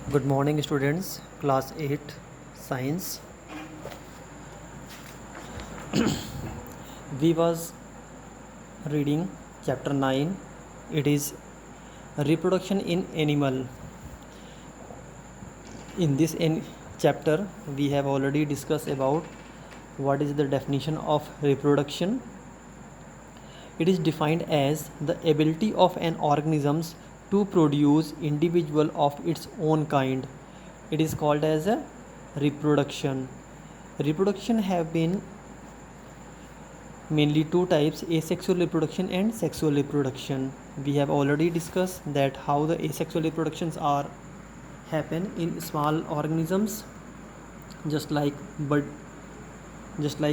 Good morning students, class 8 science. We was reading chapter 9. It is reproduction in animal. In this chapter we have already discussed about what is the definition of reproduction. It is defined as the ability of an organism to produce individual of its own kind. It is called as a reproduction. Reproduction have been mainly two types, asexual reproduction and sexual reproduction. We have already discussed that how the asexual reproductions are happen in small organisms, just like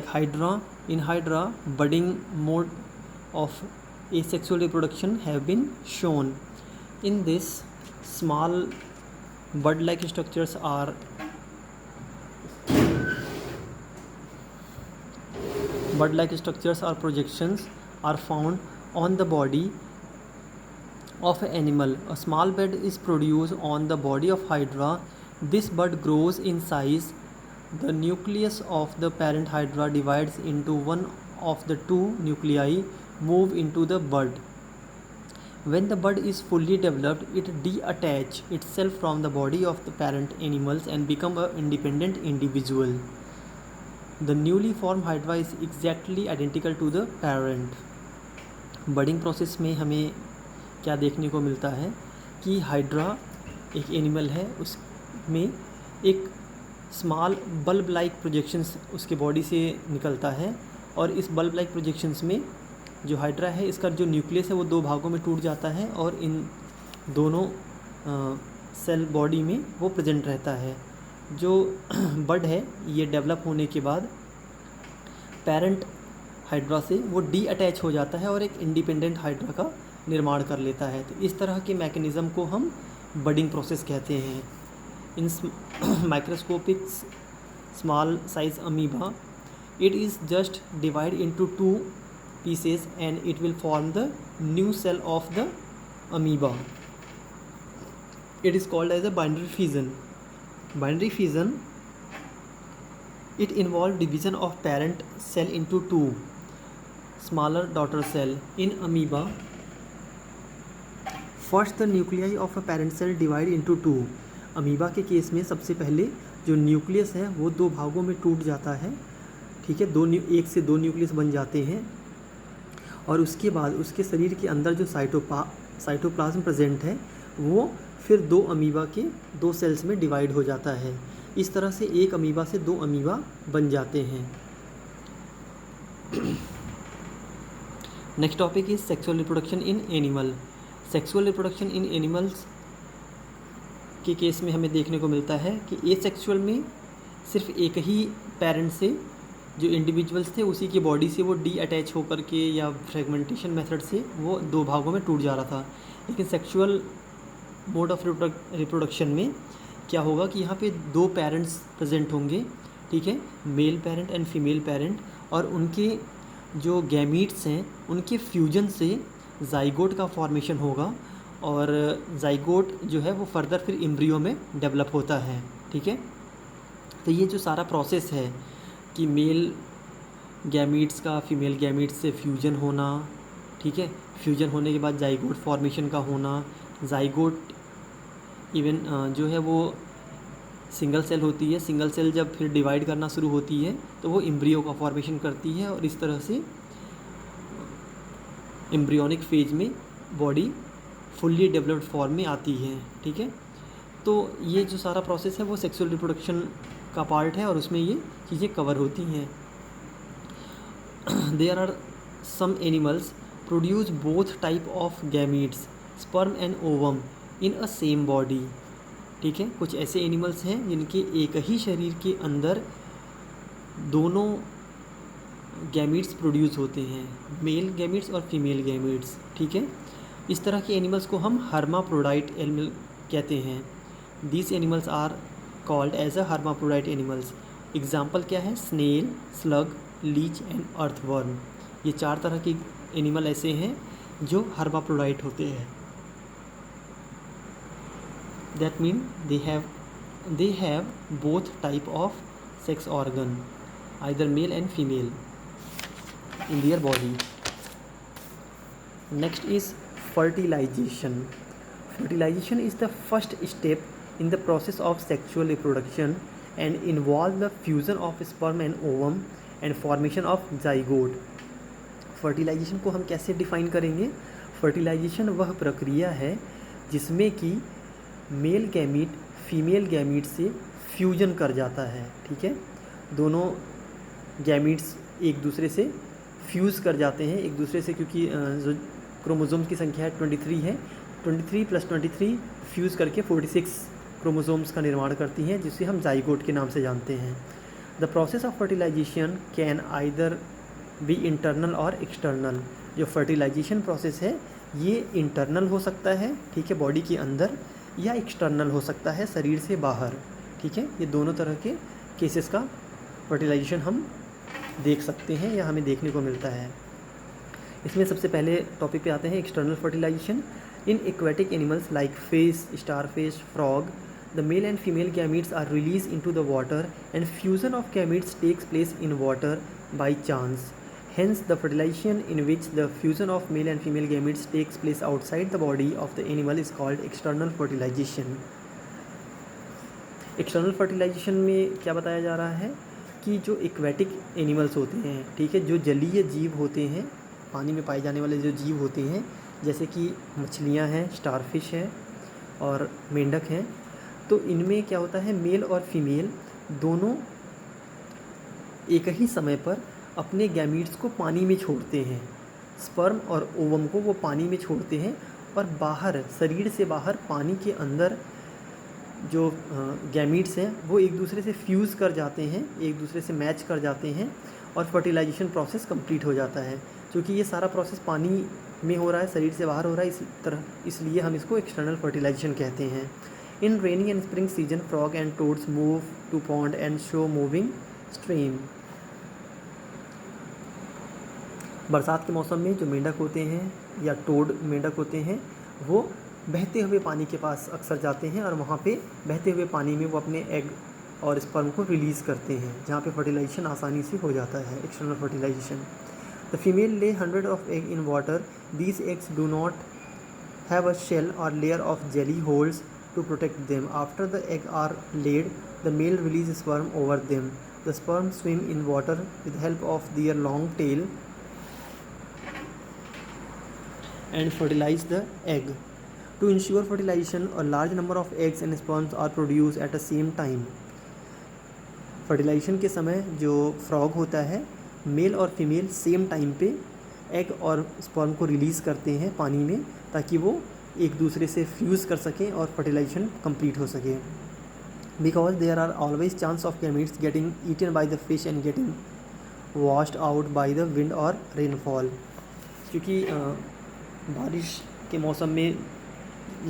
hydra. In hydra, budding mode of asexual reproduction have been shown. In this, small bud-like structures are projections are found on the body of an animal. A small bud is produced on the body of hydra. This bud grows in size. The nucleus of the parent hydra divides into one of the two nuclei move into the bud. When the bud is fully developed, it detaches itself from the body of the parent animals and become an independent individual. The newly formed hydra is exactly identical to the parent. Budding process में हमें क्या देखने को मिलता है कि hydra एक animal है, उसमें एक स्मॉल बल्ब लाइक प्रोजेक्शंस उसके बॉडी से निकलता है और इस बल्ब लाइक प्रोजेक्शंस में जो हाइड्रा है इसका जो न्यूक्लियस है वो दो भागों में टूट जाता है और इन दोनों सेल बॉडी में वो प्रेजेंट रहता है. जो बड है ये डेवलप होने के बाद पेरेंट हाइड्रा से वो डीअटैच हो जाता है और एक इंडिपेंडेंट हाइड्रा का निर्माण कर लेता है. तो इस तरह के मैकेनिज़्म को हम बडिंग प्रोसेस कहते हैं. In microscopic small size amoeba, it is just divided into two pieces and it will form the new cell of the amoeba. It is called as a binary fission. Binary fission, it involves division of parent cell into two smaller daughter cell. In amoeba, first the nuclei of a parent cell divide into two. Amoeba के case में सबसे पहले जो nucleus है वो दो भागों में टूट जाता है. ठीक है, एक से दो न्यूक्लियस बन जाते हैं और उसके बाद उसके शरीर के अंदर जो साइटोप्लाज्म प्रेजेंट है वो फिर दो अमीबा के दो सेल्स में डिवाइड हो जाता है. इस तरह से एक अमीबा से दो अमीबा बन जाते हैं. Next topic is sexual reproduction in animal. Sexual reproduction in animals के केस में हमें देखने को मिलता है कि एसेक्सुअल में सिर्फ एक ही पेरेंट से जो इंडिविजुअल्स थे उसी की बॉडी से वो डीअटैच होकर के या फ्रेगमेंटेशन मेथड से वो दो भागों में टूट जा रहा था. लेकिन सेक्सुअल मोड ऑफ रिप्रोडक्शन में क्या होगा कि यहाँ पे दो पेरेंट्स प्रेजेंट होंगे. ठीक है, male parent and female parent, और उनके जो गैमीट्स हैं उनके फ्यूजन से जाइगोट का फॉर्मेशन होगा और जाइगोट जो है वो फर्दर फिर एम्ब्रियो में डेवलप होता है. ठीक है, तो ये जो सारा प्रोसेस है कि मेल गैमीट्स का फीमेल गैमीट्स से फ्यूजन होना, ठीक है, फ्यूजन होने के बाद जाइगोट फॉर्मेशन का होना, जाइगोट इवन जो है वो सिंगल सेल होती है. सिंगल सेल जब फिर डिवाइड करना शुरू होती है तो वो एम्ब्रियो का फॉर्मेशन करती है और इस तरह से एम्ब्रियोनिक फेज में बॉडी फुल्ली डेवलप्ड फॉर्म में आती है. ठीक है, तो ये जो सारा प्रोसेस है वो सेक्सुअल रिप्रोडक्शन का पार्ट है और उसमें ये चीज़ें कवर होती हैं. There are some animals produce both type of gametes, sperm and ovum in a same body. ठीक है, कुछ ऐसे एनिमल्स हैं जिनके एक ही शरीर के अंदर दोनों गैमीट्स प्रोड्यूस होते हैं, मेल गैमीट्स और फीमेल गैमीट्स. ठीक है, इस तरह के एनिमल्स को हम हर्माफ्रोडाइट एनिमल कहते हैं. These animals are called as a hermaphrodite animals. Example क्या है? Snail, slug, leech and earthworm. ये चार तरह के एनिमल ऐसे हैं जो हर्माफ्रोडाइट होते हैं. That means they have both type of sex organ, either male and female, in their body. Next is fertilization. Fertilization is the first step in the process of sexual reproduction and involves the fusion of sperm and ovum and formation of zygote. Fertilization को हम कैसे define करेंगे? Fertilisation वह प्रक्रिया है जिसमें कि male gamete female gamete से फ्यूजन कर जाता है, ठीक है। दोनों गैमीट्स एक दूसरे से फ्यूज़ कर जाते हैं एक दूसरे से, क्योंकि जो क्रोमोसोम्स की संख्या 23 है, 23 + 23 फ्यूज़ करके 46 क्रोमोसोम्स का निर्माण करती हैं, जिसे हम जाइगोट के नाम से जानते हैं। The process of fertilization can either be internal और एक्सटर्नल। जो फर्टिलाइजेशन प्रोसेस है ये इंटरनल हो सकता है, ठीक है, बॉडी के अंदर, या एक्सटर्नल हो सकता है, शरीर से बाहर, ठीक है। ये दोनों तरह के केसेस का फर्टिलाइजेशन हम देख सकते हैं या हमें देखने को मिलता है। इसमें सबसे पहले टॉपिक पे आते हैं external fertilization. In aquatic animals like fish, starfish, frog, the male and female gametes are release into the water and fusion of gametes takes place in water by chance. Hence, the fertilization in which the fusion of male and female gametes takes place outside the body of the animal is called external fertilization. External fertilization में क्या बताया जा रहा है कि जो aquatic animals होते हैं, ठीक है, जो जलीय जीव होते हैं, पानी में पाए जाने वाले जो जीव होते हैं, जैसे कि मछलियाँ हैं, स्टारफिश है और मेंढक हैं, तो इनमें क्या होता है, मेल और फीमेल दोनों एक ही समय पर अपने गैमीट्स को पानी में छोड़ते हैं। स्पर्म और ओवम को वो पानी में छोड़ते हैं और बाहर, शरीर से बाहर पानी के अंदर जो गैमीट्स हैं वो एक दूसरे से फ्यूज़ कर जाते हैं, एक दूसरे से मैच कर जाते हैं और फर्टिलाइजेशन प्रोसेस कंप्लीट हो जाता है। क्योंकि ये सारा प्रोसेस पानी में हो रहा है, शरीर से बाहर हो रहा है, इसलिए हम इसको एक्सटर्नल फर्टिलाइजेशन कहते हैं। In rainy and spring season frog and toads move to pond and show moving stream. बरसात के मौसम में जो मेंढक होते हैं या टोड मेंढक होते हैं वो बहते हुए पानी के पास अक्सर जाते हैं और वहाँ पे बहते हुए पानी में वो अपने एग और स्पर्म को रिलीज़ करते हैं, जहाँ पे फर्टिलाइजेशन आसानी से हो जाता है, external fertilisation. The female lay 100 of egg in water. These eggs do not have a shell or layer of jelly holds to protect them. After the egg are laid the male release sperm over them. The sperm swim in water with help of their long tail and fertilize the egg. To ensure fertilization, a large number of eggs and sperms are produced at the same time. Fertilization के समय जो frog होता है, male और female same time पे egg और sperm को release करते हैं पानी में, ताकि वो एक दूसरे से फ्यूज़ कर सकें और फर्टिलाइजेशन कंप्लीट हो सके। Because there are always chance of gametes getting eaten by the fish and getting washed out by the wind और रेनफॉल। क्योंकि बारिश के मौसम में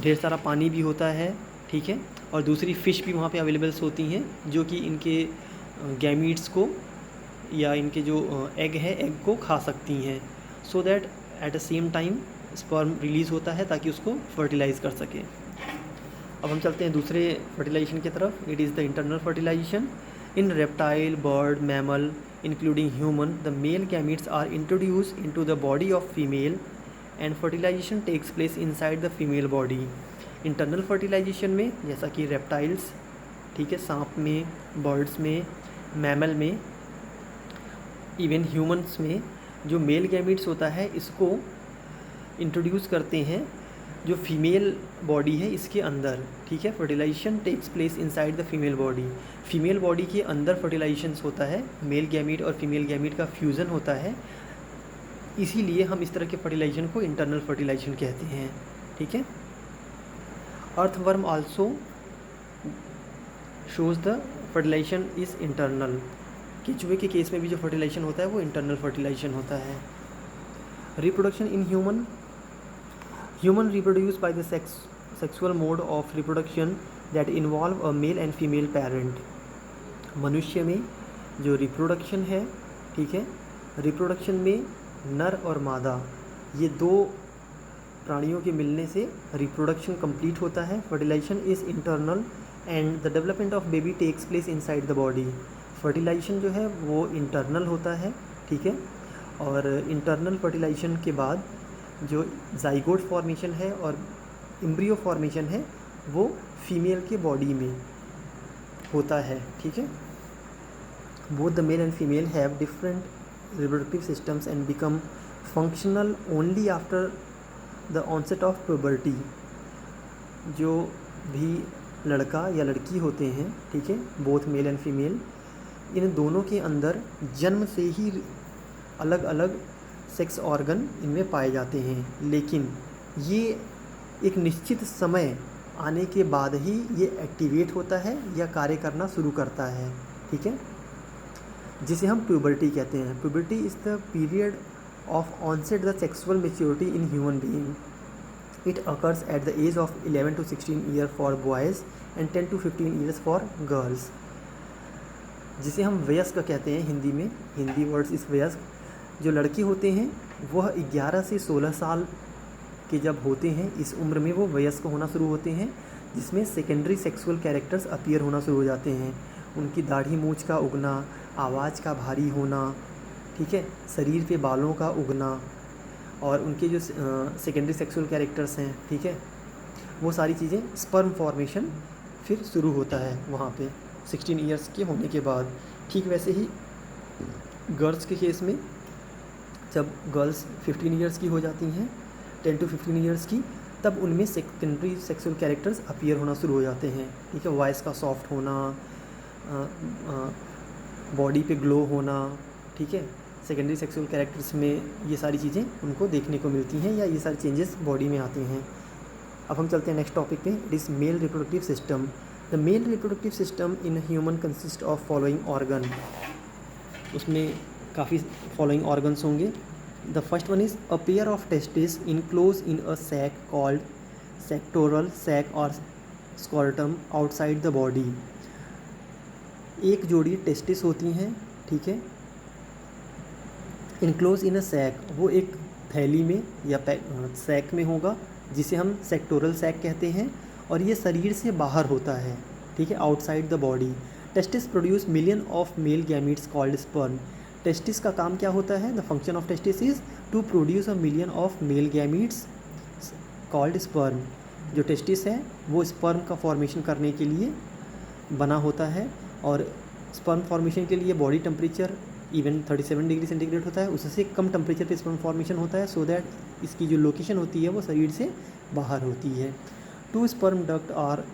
ढेर सारा पानी भी होता है, ठीक है, और दूसरी फ़िश भी वहाँ पे अवेलेबल्स होती हैं जो कि इनके गैमीट्स को या इनके जो एग है, एग को खा सकती हैं, so that at the same time sperm release होता है ताकि उसको फर्टिलाइज़ कर सके। अब हम चलते हैं दूसरे फर्टिलाइजेशन की तरफ। It is the internal fertilization. In reptile, bird, mammal including human, the male gametes are introduced into the body of female and fertilization takes place inside the female body. Internal fertilization में जैसा कि reptiles, ठीक है, सांप में, birds में, mammal में, even humans में जो मेल गैमीट्स होता है इसको इंट्रोड्यूस करते हैं जो फीमेल बॉडी है इसके अंदर, ठीक है। Fertilization takes place inside the female body. Female body के अंदर फर्टिलाइजेशन होता है, मेल गैमीट और फीमेल गैमीट का फ्यूज़न होता है, इसीलिए हम इस तरह के फर्टिलाइजेशन को इंटरनल फर्टिलाइजेशन कहते हैं, ठीक है। Earthworm also shows the fertilisation is internal. केचुए के केस में भी जो फर्टिलाइजेशन होता है वो इंटरनल फर्टिलाइजेशन होता है। Reproduction in human reproduce by the sexual mode of reproduction that involve a mail and female parent. मनुष्य में जो रिप्रोडक्शन है, ठीक है, रिप्रोडक्शन में नर और मादा ये दो प्राणियों के मिलने से रिप्रोडक्शन कंप्लीट होता है। Fertilization is internal and the development of baby takes place inside the body. Fertilization जो है वो इंटरनल होता है, ठीक है, और इंटरनल फर्टिलाइजेशन के बाद जो जाइगोट फॉर्मेशन है और एम्ब्रियो फॉर्मेशन है वो फीमेल के बॉडी में होता है, ठीक है। Both the male and female have different reproductive systems and become functional only after the onset of puberty. जो भी लड़का या लड़की होते हैं, ठीक है, बोथ मेल एंड फीमेल, इन दोनों के अंदर जन्म से ही अलग अलग सेक्स ऑर्गन इनमें पाए जाते हैं, लेकिन ये एक निश्चित समय आने के बाद ही ये एक्टिवेट होता है या कार्य करना शुरू करता है, ठीक है, जिसे हम प्यूबर्टी कहते हैं। Puberty is the period of onset the sexual maturity in human being. It occurs at the age of 11 to 16 year for boys and 10 to 15 years for girls, जिसे हम वयस्क कहते हैं हिंदी में। हिंदी वर्ड्स इस वयस्क। जो लड़के होते हैं वह 11 से 16 साल के जब होते हैं, इस उम्र में वो वयस्क होना शुरू होते हैं, जिसमें सेकेंडरी सेक्सुअल कैरेक्टर्स अपीयर होना शुरू हो जाते हैं। उनकी दाढ़ी मूंछ का उगना, आवाज़ का भारी होना, ठीक है, शरीर पे बालों का उगना, और उनके जो सेकेंडरी सेक्सुअल कैरेक्टर्स हैं, ठीक है, वो सारी चीज़ें, स्पर्म फॉर्मेशन फिर शुरू होता है वहाँ पे 16 ईयर्स के होने के बाद। ठीक वैसे ही गर्ल्स के केस में जब गर्ल्स 15 ईयर्स की हो जाती हैं, 10 to 15 ईयर्स की, तब उनमें सेकेंडरी सेक्सुअल कैरेक्टर्स अपीयर होना शुरू हो जाते हैं, ठीक है, वॉइस का सॉफ्ट होना, बॉडी पे ग्लो होना, ठीक है, सेकेंडरी सेक्सुअल कैरेक्टर्स में ये सारी चीज़ें उनको देखने को मिलती हैं या ये सारी चेंजेस बॉडी में आती हैं। अब हम चलते हैं नेक्स्ट टॉपिक पे। It is male reproductive system. The male reproductive system in human consist of following organ. उसमें काफ़ी फॉलोइंग ऑर्गन्स होंगे। The first one is a pair of testis enclose in a sac called sectoral sac और scrotum outside the body. एक जोड़ी testis होती हैं, ठीक है, इनक्लोज इन अ सैक, वो एक थैली में या सैक में होगा, जिसे हम सेक्टोरल सैक कहते हैं, और ये शरीर से बाहर होता है, ठीक है, outside the body. Testis produce million of male gametes called sperm. Testis का काम क्या होता है? The function of testis is to produce a million of male gametes called sperm. जो टेस्टिस है वो स्पर्म का फॉर्मेशन करने के लिए बना होता है, और स्पर्म फॉर्मेशन के लिए body temperature even 37 degree centigrade होता है, उससे कम टेम्परेचर पे स्पर्म फॉर्मेशन होता है, सो दैट इसकी जो लोकेशन होती है वो शरीर से बाहर होती है। Two sperm duct are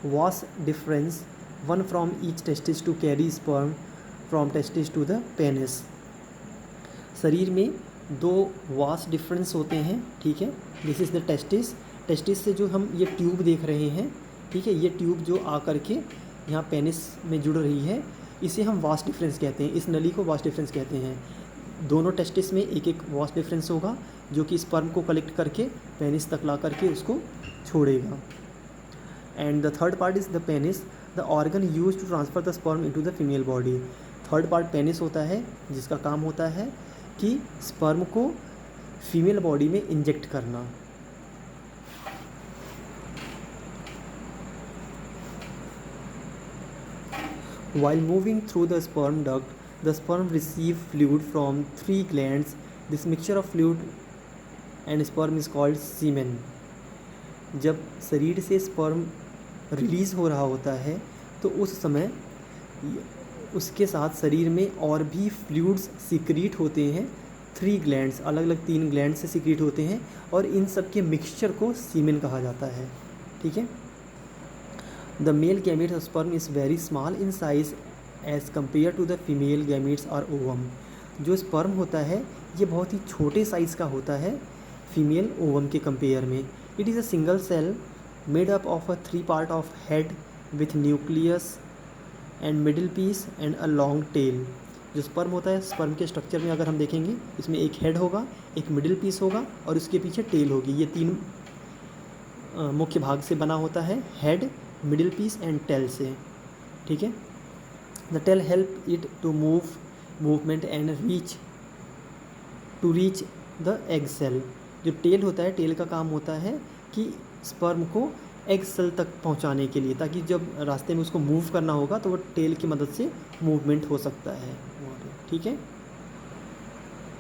vas deferens, one from each testis to carry sperm from testis to the penis. शरीर में दो वास डिफरेंस होते हैं, ठीक है, this is the testis. Testis से जो हम ये ट्यूब देख रहे हैं, ठीक है, ये ट्यूब जो आकर के यहाँ पेनिस में जुड़ रही है, इसे हम वास डिफरेंस कहते हैं, इस नली को वास डिफरेंस कहते हैं। दोनों टेस्टिस में एक एक वास डिफरेंस होगा, जो कि स्पर्म को कलेक्ट करके पेनिस तक ला करके उसको छोड़ेगा। And the third part is the penis, the organ use to transfer the sperm into the female body. Third part penis होता है, जिसका काम होता है कि स्पर्म को फीमेल बॉडी में इंजेक्ट करना। While moving through the sperm duct, the sperm receive fluid from 3 glands. This mixture of fluid and sperm is called semen. जब शरीर से स्पर्म रिलीज़ हो रहा होता है तो उस समय उसके साथ शरीर में और भी फ्लूइड्स सिक्रीट होते हैं। 3 ग्लैंड्स, अलग अलग 3 ग्लैंड से सिक्रीट होते हैं, और इन सब के मिक्सचर को सीमेन कहा जाता है, ठीक है। The male gametes of sperm is very small in size as compared to the female gametes or ovum. जो स्पर्म होता है ये बहुत ही छोटे साइज़ का होता है फीमेल ओवम के कंपेयर में। It is a single cell made up of a 3 part of head with nucleus and middle piece and a long tail. जो स्पर्म होता है, स्पर्म के स्ट्रक्चर में अगर हम देखेंगे, इसमें एक हेड होगा, एक मिडिल पीस होगा, और उसके पीछे टेल होगी। ये 3 मुख्य भाग से बना होता है, head, middle piece and tail से, ठीक है। The tail help it to movement and reach the egg cell. जो टेल होता है, टेल का काम होता है कि स्पर्म को एग सेल तक पहुंचाने के लिए, ताकि जब रास्ते में उसको मूव करना होगा तो वो टेल की मदद से मूवमेंट हो सकता है। ठीक है।